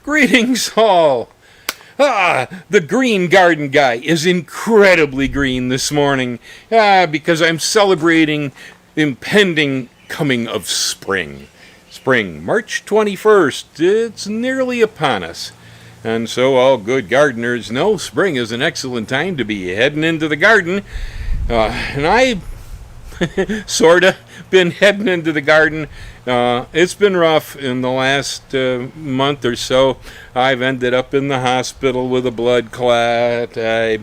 Greetings all! The green garden guy is incredibly green this morning because I'm celebrating impending coming of spring. Spring, March 21st, it's nearly upon us. And so all good gardeners know spring is an excellent time to be heading into the garden. And I sorta been heading into the garden. It's been rough in the last month or so. I've ended up in the hospital with a blood clot. I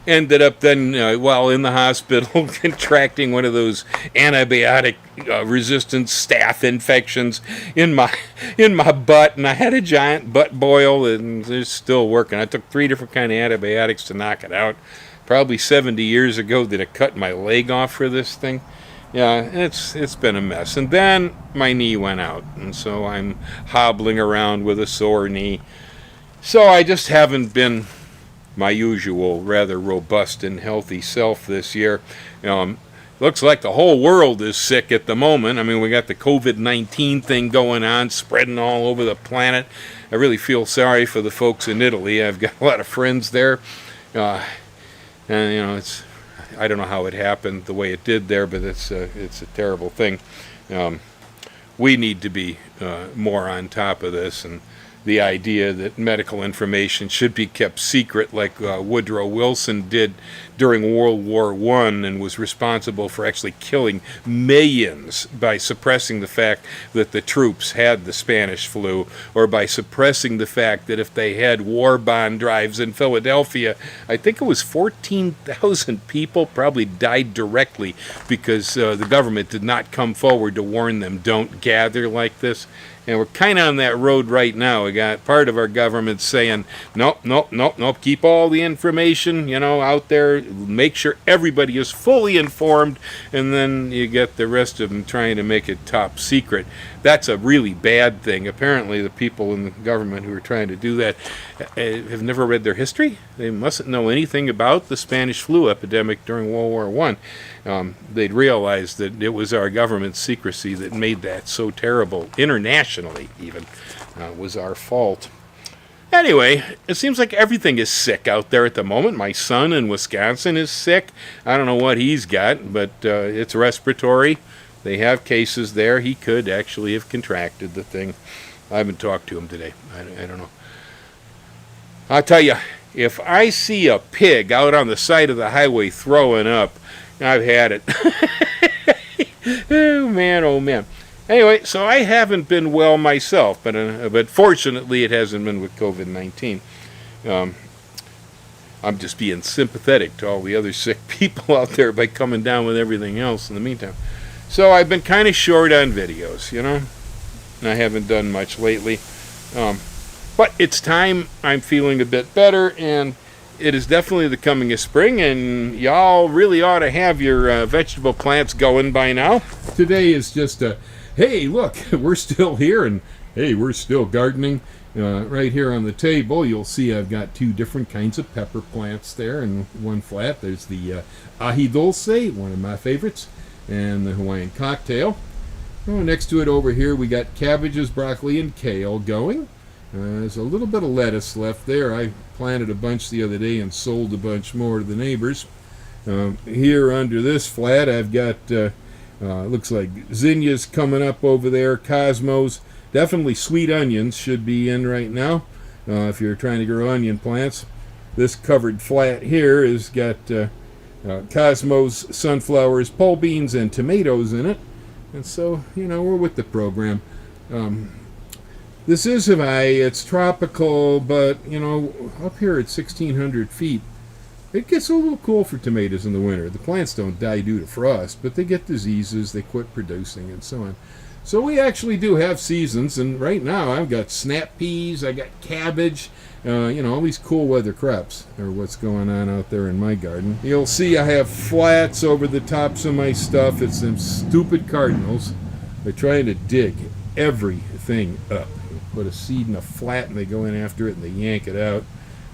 ended up then, while in the hospital, contracting one of those antibiotic resistant staph infections in my butt, and I had a giant butt boil, and it's still working. I took 3 different kind of antibiotics to knock it out. Probably 70 years ago that I cut my leg off for this thing. Yeah, it's been a mess. And then my knee went out, and so I'm hobbling around with a sore knee. So I just haven't been my usual rather robust and healthy self this year. Looks like the whole world is sick at the moment. I mean, we got the COVID-19 thing going on, spreading all over the planet. I really feel sorry for the folks in Italy. I've got a lot of friends there. And I don't know how it happened the way it did there, but it's a terrible thing. We need to be more on top of this, and the idea that medical information should be kept secret like Woodrow Wilson did during World War I and was responsible for actually killing millions by suppressing the fact that the troops had the Spanish flu, or by suppressing the fact that if they had war bond drives in Philadelphia, I think it was 14,000 people probably died directly because the government did not come forward to warn them, don't gather like this. And we're kind of on that road right now. We got part of our government saying, nope, keep all the information, out there. Make sure everybody is fully informed. And then you get the rest of them trying to make it top secret. That's a really bad thing. Apparently the people in the government who are trying to do that have never read their history. They mustn't know anything about the Spanish flu epidemic during World War I. They'd realize that it was our government's secrecy that made that so terrible, internationally even, was our fault. Anyway, it seems like everything is sick out there at the moment. My son in Wisconsin is sick. I don't know what he's got, but it's respiratory. They have cases there. He could actually have contracted the thing. I haven't talked to him today. I don't know. I'll tell you, if I see a pig out on the side of the highway throwing up, I've had it. Oh, man. Anyway, so I haven't been well myself, but fortunately it hasn't been with COVID-19. I'm just being sympathetic to all the other sick people out there by coming down with everything else in the meantime. So I've been kind of short on videos, and I haven't done much lately. But it's time. I'm feeling a bit better, and it is definitely the coming of spring, and y'all really ought to have your vegetable plants going by now. Today is just hey, look, we're still here, and hey, we're still gardening. Right here on the table, you'll see I've got 2 different kinds of pepper plants there in one flat. There's the ají dulce, one of my favorites, and the Hawaiian cocktail. Next to it over here, we got cabbages, broccoli, and kale going. There's a little bit of lettuce left there. I planted a bunch the other day and sold a bunch more to the neighbors. Here under this flat, I've got, looks like zinnias coming up over there, cosmos. Definitely sweet onions should be in right now if you're trying to grow onion plants. This covered flat here has got cosmos, sunflowers, pole beans, and tomatoes in it. And so, we're with the program. This is Hawaii. It's tropical, but, up here at 1,600 feet, it gets a little cool for tomatoes in the winter. The plants don't die due to frost, but they get diseases, they quit producing, and so on. So we actually do have seasons, and right now I've got snap peas, I got cabbage, all these cool weather crops are what's going on out there in my garden. You'll see I have flats over the tops of my stuff. It's them stupid cardinals. They're trying to dig everything up. You put a seed in a flat and they go in after it and they yank it out.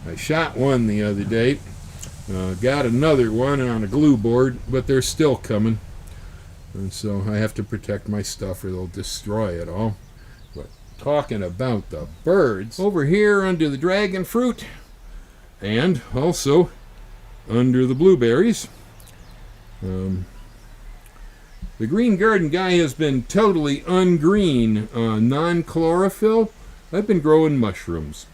I shot one the other day. Got another one on a glue board, but they're still coming. And so I have to protect my stuff or they'll destroy it all. But talking about the birds. Over here under the dragon fruit, and also under the blueberries. The green garden guy has been totally ungreen, non-chlorophyll. I've been growing mushrooms.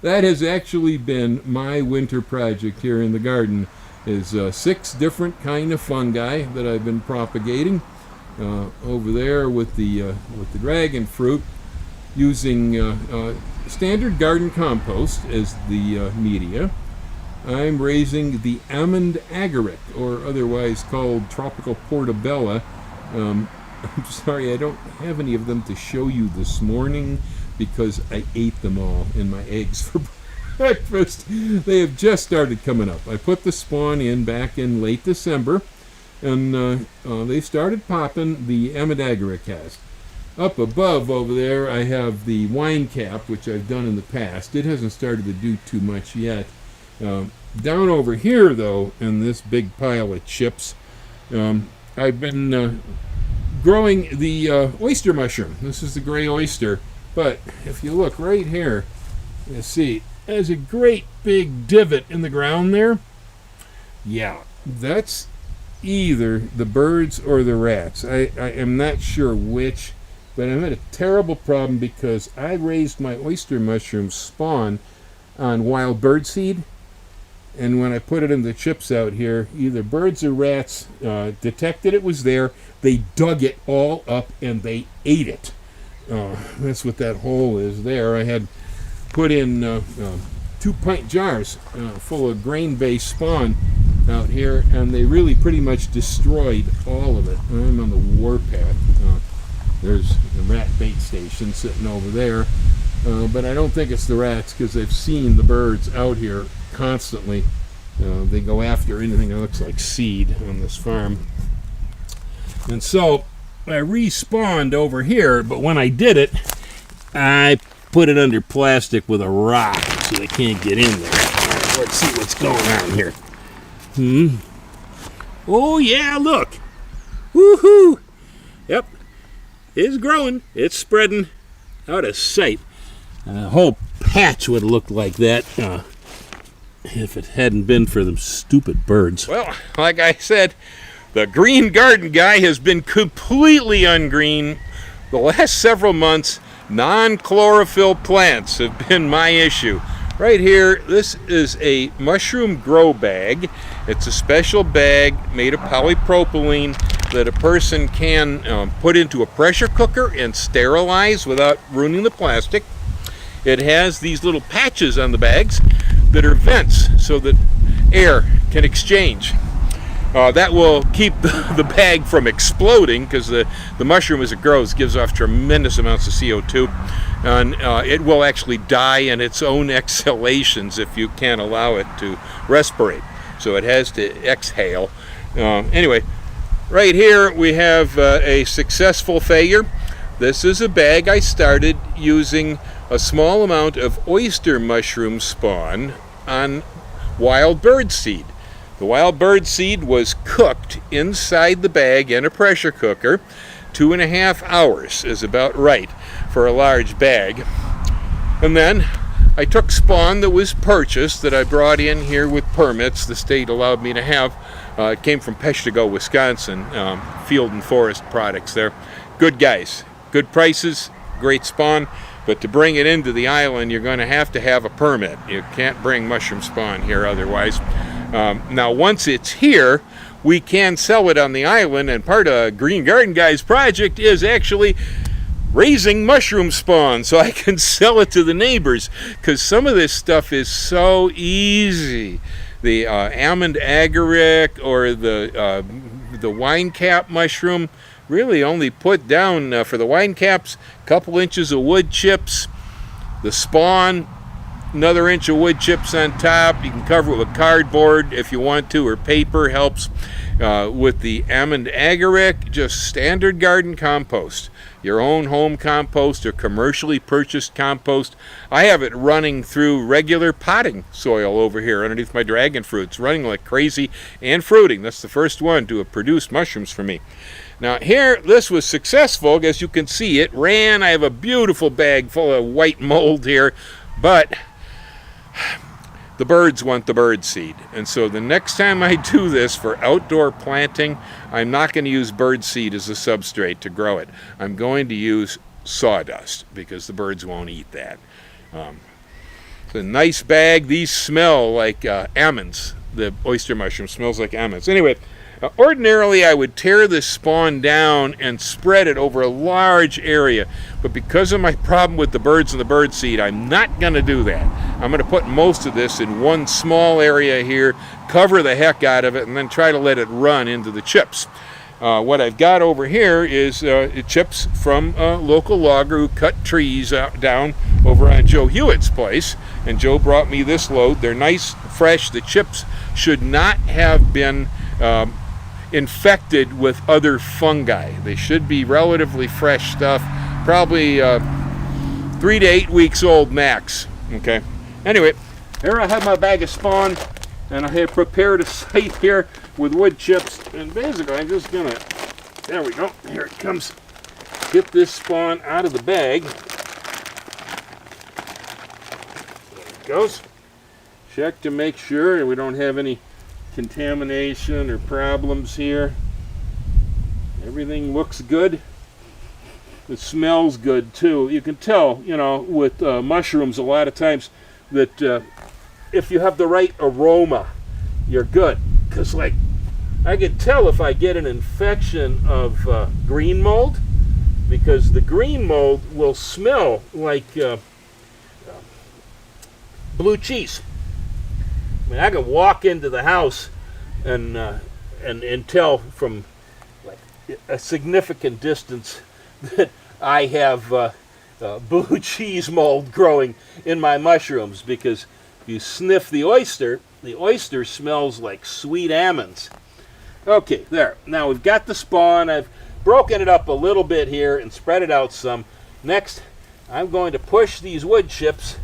That has actually been my winter project here in the garden, is 6 different kind of fungi that I've been propagating over there with the dragon fruit, using standard garden compost as the media. I'm raising the almond agaric, or otherwise called tropical portobello. I'm sorry I don't have any of them to show you this morning because I ate them all in my eggs for breakfast. They have just started coming up. I put the spawn in back in late December, and they started popping. The almond agaric has. Up above over there I have the wine cap, which I've done in the past. It hasn't started to do too much yet. Down over here, though, in this big pile of chips, I've been growing the oyster mushroom. This is the gray oyster. But if you look right here, you see there's a great big divot in the ground there. Yeah, that's either the birds or the rats. I am not sure which, but I'm at a terrible problem because I raised my oyster mushroom spawn on wild bird seed. And when I put it in the chips out here, either birds or rats detected it was there. They dug it all up and they ate it. That's what that hole is there. I had put in 2-pint jars full of grain-based spawn out here, and they really pretty much destroyed all of it. I'm on the warpath. There's the rat bait station sitting over there, but I don't think it's the rats because I've seen the birds out here constantly. They go after anything that looks like seed on this farm. And so I respawned over here, but when I did it, I put it under plastic with a rock so they can't get in there. All right, let's see what's going on here. Oh yeah, look. Woohoo! Yep, it's growing. It's spreading out of sight. A whole patch would look like that if it hadn't been for them stupid birds. Well, like I said, the green garden guy has been completely ungreen. The last several months, non-chlorophyll plants have been my issue. Right here, this is a mushroom grow bag. It's a special bag made of polypropylene that a person can put into a pressure cooker and sterilize without ruining the plastic. It has these little patches on the bags that are vents so that air can exchange. That will keep the bag from exploding because the mushroom, as it grows, gives off tremendous amounts of CO2, and it will actually die in its own exhalations if you can't allow it to respirate. So it has to exhale. Anyway, right here we have a successful failure. This is a bag I started using a small amount of oyster mushroom spawn on wild bird seed. The wild bird seed was cooked inside the bag in a pressure cooker. 2.5 hours is about right for a large bag. And then I took spawn that was purchased, that I brought in here with permits the state allowed me to have. It came from Peshtigo, Wisconsin, Field and Forest Products there. Good guys, good prices, great spawn. But to bring it into the island, you're going to have a permit. You can't bring mushroom spawn here otherwise. Now, once it's here, we can sell it on the island, and part of Green Garden Guy's project is actually raising mushroom spawn so I can sell it to the neighbors, because some of this stuff is so easy. The almond agaric or the wine cap mushroom, really only put down for the wine caps a couple inches of wood chips, the spawn, another inch of wood chips on top. You can cover it with cardboard if you want to, or paper helps. With the almond agaric, just standard garden compost, your own home compost or commercially purchased compost. I have it running through regular potting soil over here underneath my dragon fruits, running like crazy and fruiting. That's the first one to have produced mushrooms for me. Now here, this was successful. As you can see, it ran. I have a beautiful bag full of white mold here, but the birds want the bird seed. And so the next time I do this for outdoor planting, I'm not going to use bird seed as a substrate to grow it. I'm going to use sawdust because the birds won't eat that. It's a nice bag. These smell like almonds. The oyster mushroom smells like almonds. Anyway, ordinarily I would tear this spawn down and spread it over a large area, but because of my problem with the birds and the bird seed, I'm not going to do that. I'm going to put most of this in one small area here, cover the heck out of it, and then try to let it run into the chips. What I've got over here is chips from a local logger who cut trees down over on Joe Hewitt's place, and Joe brought me this load. They're nice, fresh. The chips should not have been infected with other fungi. They should be relatively fresh stuff, probably 3 to 8 weeks old max. Okay. Anyway, here I have my bag of spawn, and I have prepared a site here with wood chips, and basically I'm just gonna, there we go, here it comes, get this spawn out of the bag. There it goes. Check to make sure we don't have any contamination or problems here. Everything looks good. It smells good too. You can tell, you know, with mushrooms a lot of times that if you have the right aroma, you're good. Because like, I can tell if I get an infection of green mold, because the green mold will smell like blue cheese. I mean, I can walk into the house and tell from like a significant distance that I have blue cheese mold growing in my mushrooms, because if you sniff the oyster smells like sweet almonds. Okay, there. Now we've got the spawn. I've broken it up a little bit here and spread it out some. Next, I'm going to push these wood chips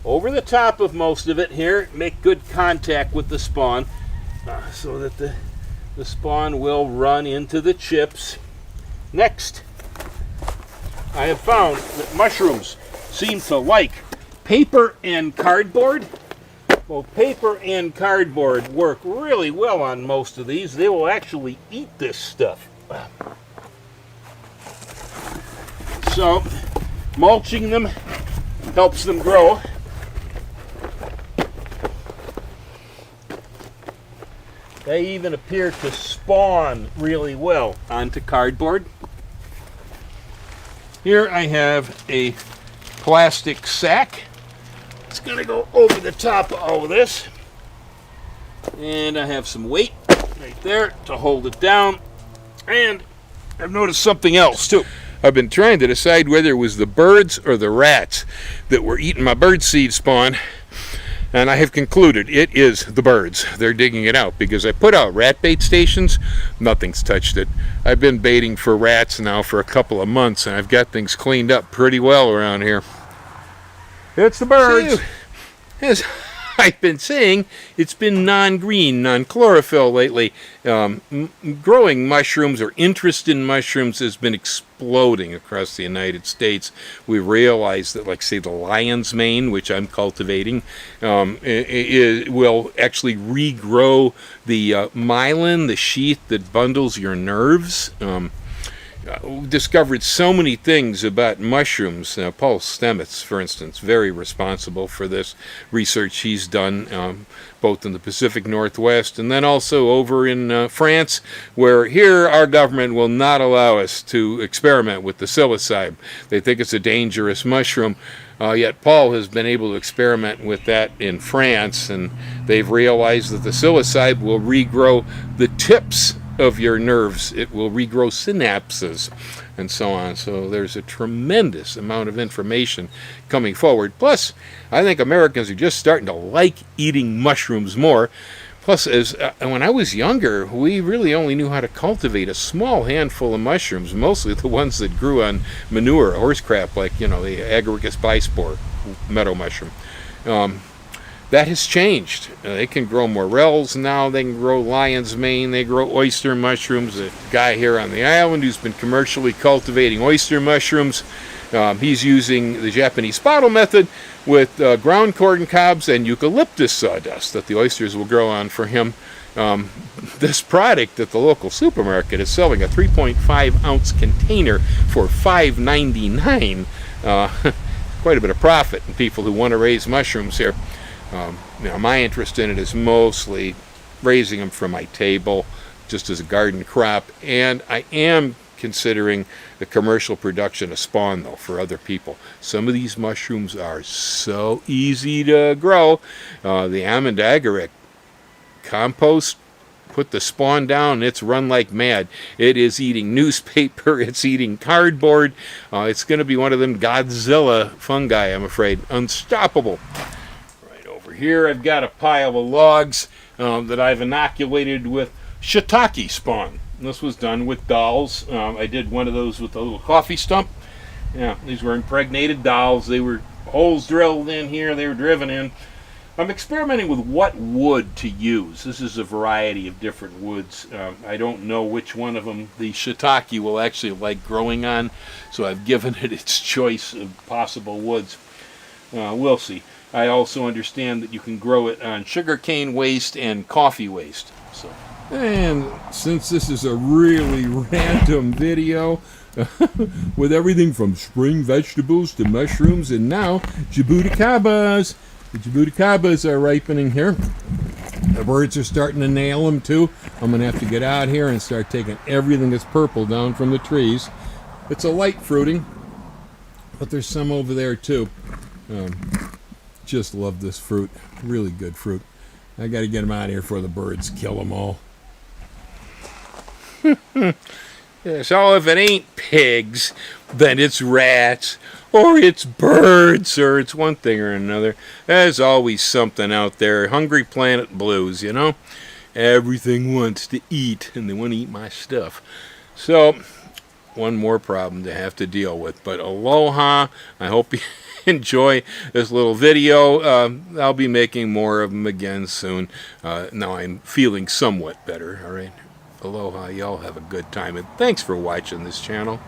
over the top of most of it here, make good contact with the spawn so that the spawn will run into the chips. Next, I have found that mushrooms seem to like paper and cardboard. Well, paper and cardboard work really well on most of these. They will actually eat this stuff. So, mulching them helps them grow. They even appear to spawn really well onto cardboard. Here I have a plastic sack. It's going to go over the top of all of this. And I have some weight right there to hold it down. And I've noticed something else too. I've been trying to decide whether it was the birds or the rats that were eating my bird seed spawn. And I have concluded it is the birds. They're digging it out because I put out rat bait stations. Nothing's touched it. I've been baiting for rats now for a couple of months, and I've got things cleaned up pretty well around here. It's the birds. See, as I've been saying, it's been non-green, non-chlorophyll lately. Growing mushrooms or interest in mushrooms has been exploding across the United States. We realize that, like, say, the lion's mane, which I'm cultivating, will actually regrow the myelin, the sheath that bundles your nerves. Discovered so many things about mushrooms. Paul Stamets, for instance, very responsible for this research he's done, both in the Pacific Northwest and then also over in France, where here our government will not allow us to experiment with the psilocybe. They think it's a dangerous mushroom. Yet Paul has been able to experiment with that in France, and they've realized that the psilocybe will regrow the tips of your nerves. It will regrow synapses and so on. So there's a tremendous amount of information coming forward. Plus, I think Americans are just starting to like eating mushrooms more. Plus, when I was younger, we really only knew how to cultivate a small handful of mushrooms, mostly the ones that grew on manure, horse crap, like, you know, the Agaricus bispore, meadow mushroom. that has changed. They can grow morels now. They can grow lion's mane. They grow oyster mushrooms. A guy here on the island who's been commercially cultivating oyster mushrooms, he's using the Japanese bottle method with ground corn cobs and eucalyptus sawdust that the oysters will grow on for him. This product at the local supermarket is selling a 3.5 ounce container for $5.99. Quite a bit of profit in people who want to raise mushrooms here. Now, my interest in it is mostly raising them for my table, just as a garden crop, and I am considering the commercial production of spawn, though, for other people. Some of these mushrooms are so easy to grow. The almond agaric compost, put the spawn down, it's run like mad. It is eating newspaper, it's eating cardboard. It's going to be one of them Godzilla fungi, I'm afraid. Unstoppable. Here I've got a pile of logs that I've inoculated with Shiitake spawn. This was done with dolls. I did one of those with a little coffee stump. Yeah, these were impregnated dolls. They were holes drilled in here. They were driven in. I'm experimenting with what wood to use. This is a variety of different woods. I don't know which one of them the Shiitake will actually like growing on, so I've given it its choice of possible woods. We'll see. I also understand that you can grow it on sugarcane waste and coffee waste. So, and since this is a really random video with everything from spring vegetables to mushrooms and now jabuticabas. The jabuticabas are ripening here. The birds are starting to nail them too. I'm going to have to get out here and start taking everything that's purple down from the trees. It's a light fruiting, but there's some over there too. Just love this fruit. Really good fruit. I got to get them out of here before the birds kill them all. Yeah, so if it ain't pigs, then it's rats, or it's birds, or it's one thing or another. There's always something out there. Hungry Planet Blues, you know? Everything wants to eat, and they want to eat my stuff. So, one more problem to have to deal with. But aloha. I hope you enjoy this little video. I'll be making more of them again soon. Now I'm feeling somewhat better, all right? Aloha, y'all have a good time, and thanks for watching this channel.